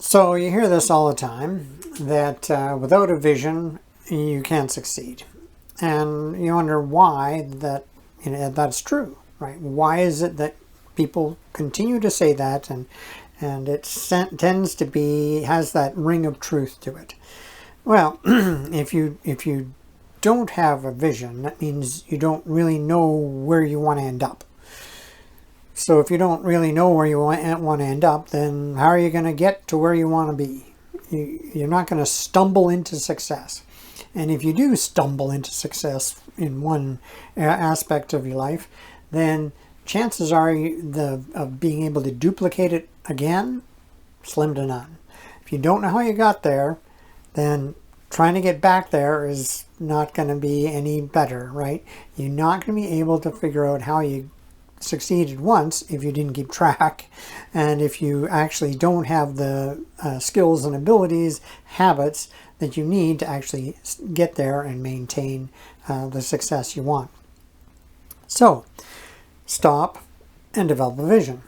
So you hear this all the time, that without a vision, you can't succeed. And you wonder why that's true, right? Why is it that people continue to say that, and it tends to be, has that ring of truth to it? Well, if you don't have a vision, that means you don't really know where you want to end up. So if you don't really know where you want to end up, then how are you going to get to where you want to be? You're not going to stumble into success. And if you do stumble into success in one aspect of your life, then chances are of being able to duplicate it again, slim to none. If you don't know how you got there, then trying to get back there is not going to be any better, right? You're not going to be able to figure out how you succeeded once if you didn't keep track, and if you actually don't have the skills and abilities, habits that you need to actually get there and maintain the success you want. So stop and develop a vision.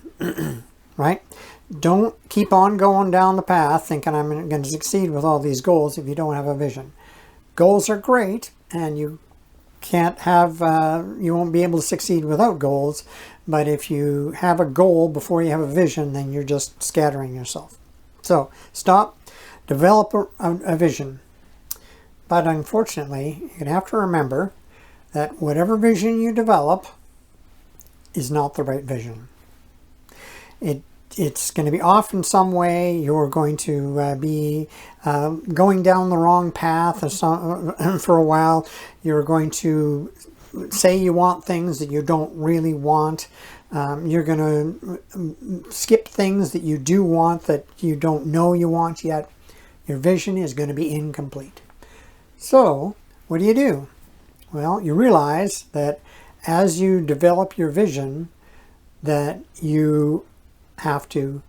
Right? Don't keep on going down the path thinking I'm going to succeed with all these goals if you don't have a vision. Goals are great, and you won't be able to succeed without goals, but if you have a goal before you have a vision, then you're just scattering yourself. So stop, develop a vision. But unfortunately, you're going to have to remember that whatever vision you develop is not the right vision. It's going to be off in some way. You're going to be going down the wrong path for a while. You're going to say you want things that you don't really want. You're going to skip things that you do want that you don't know you want yet. Your vision is going to be incomplete. So what do? Well, you realize that as you develop your vision, that you have to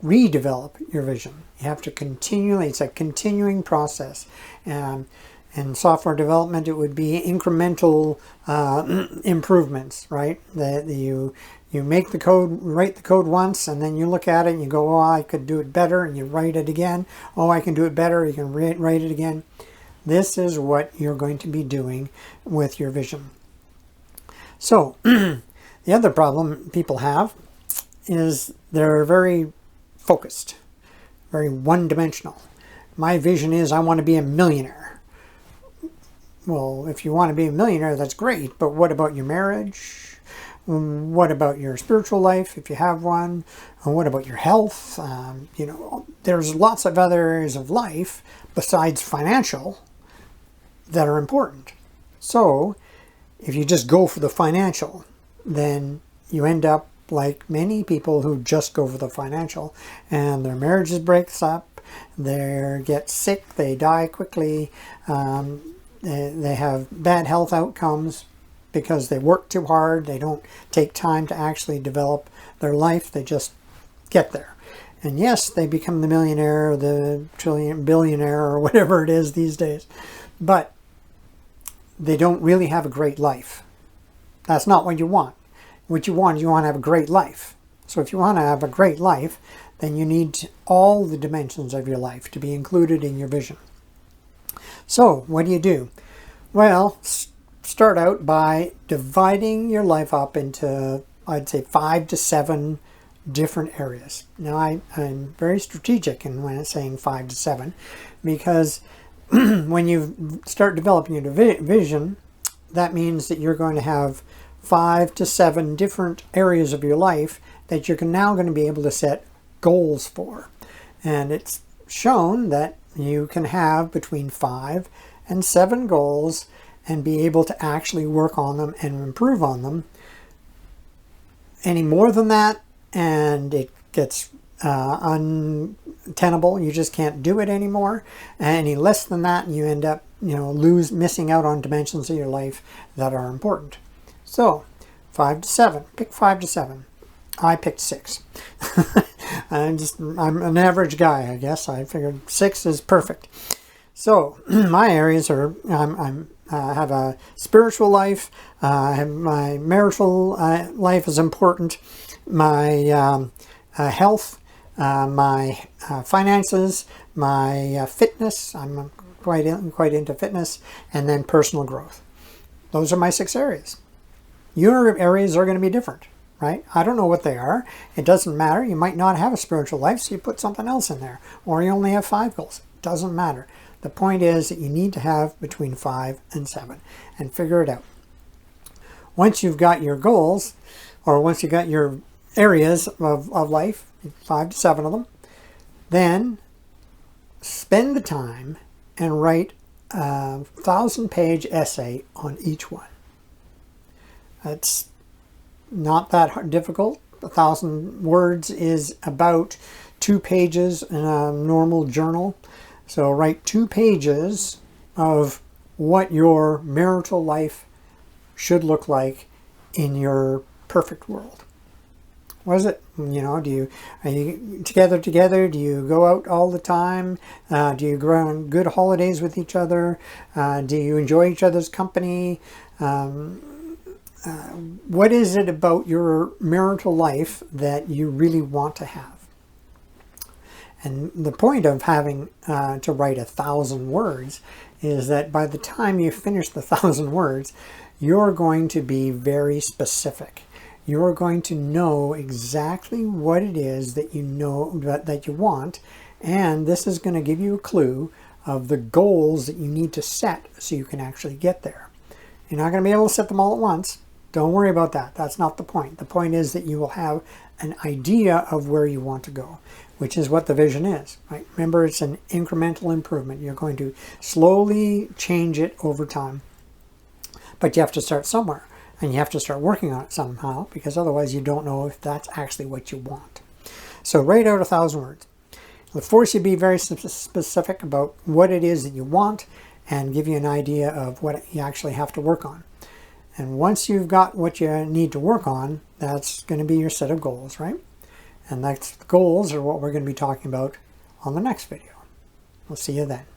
redevelop your vision. You have to continually, it's a continuing process. In software development, it would be incremental improvements, right? That you make the code, write the code once, and then you look at it and you go, oh, I could do it better, and you write it again. Oh, I can do it better, you can write it again. This is what you're going to be doing with your vision. So, the other problem people have is they're very focused, very one-dimensional. My vision is I want to be a millionaire. Well, if you want to be a millionaire, that's great, but what about your marriage? What about your spiritual life, if you have one? What about your health? There's lots of other areas of life besides financial that are important. So, if you just go for the financial, then you end up like many people who just go for the financial, and their marriages breaks up, they get sick, they die quickly, they have bad health outcomes because they work too hard, they don't take time to actually develop their life, they just get there. And yes, they become the millionaire or the billionaire or whatever it is these days, but they don't really have a great life. That's not what you want. What you want is you want to have a great life. So if you want to have a great life, then you need all the dimensions of your life to be included in your vision. So what do? Well, start out by dividing your life up into, I'd say, 5 to 7 different areas. Now, I'm very strategic in when I'm saying 5 to 7, because when you start developing your vision, that means that you're going to have 5 to 7 different areas of your life that you're now going to be able to set goals for. And it's shown that you can have between 5 and 7 goals and be able to actually work on them and improve on them. Any more than that, and it gets untenable, you just can't do it anymore. Any less than that, and you end up missing out on dimensions of your life that are important. So 5 to 7, pick 5 to 7. I picked 6. I'm an average guy, I guess. I figured 6 is perfect. So my areas are, I have a spiritual life, my marital life is important, my health, my finances, my fitness. I'm quite into fitness, and then personal growth. Those are my 6 areas. Your areas are going to be different, right? I don't know what they are. It doesn't matter. You might not have a spiritual life, so you put something else in there. Or you only have 5 goals. It doesn't matter. The point is that you need to have between 5 and 7 and figure it out. Once you've got your goals, or once you've got your areas of life, 5 to 7 of them, then spend the time and write a 1,000-page essay on each one. It's not that difficult. 1,000 words is about 2 pages in a normal journal. So write 2 pages of what your marital life should look like in your perfect world. What is it? Are you together? Do you go out all the time? Do you go on good holidays with each other? Do you enjoy each other's company? What is it about your marital life that you really want to have? And the point of having to write 1,000 words is that by the time you finish the 1,000 words, you're going to be very specific. You're going to know exactly what it is that you know that you want, and this is going to give you a clue of the goals that you need to set so you can actually get there. You're not going to be able to set them all at once. Don't worry about that. That's not the point. The point is that you will have an idea of where you want to go, which is what the vision is, right? Remember, it's an incremental improvement. You're going to slowly change it over time, but you have to start somewhere. And you have to start working on it somehow, because otherwise you don't know if that's actually what you want. So write out 1,000 words. It'll force you to be very specific about what it is that you want and give you an idea of what you actually have to work on. And once you've got what you need to work on, that's going to be your set of goals, right? And that's goals are what we're going to be talking about on the next video. We'll see you then.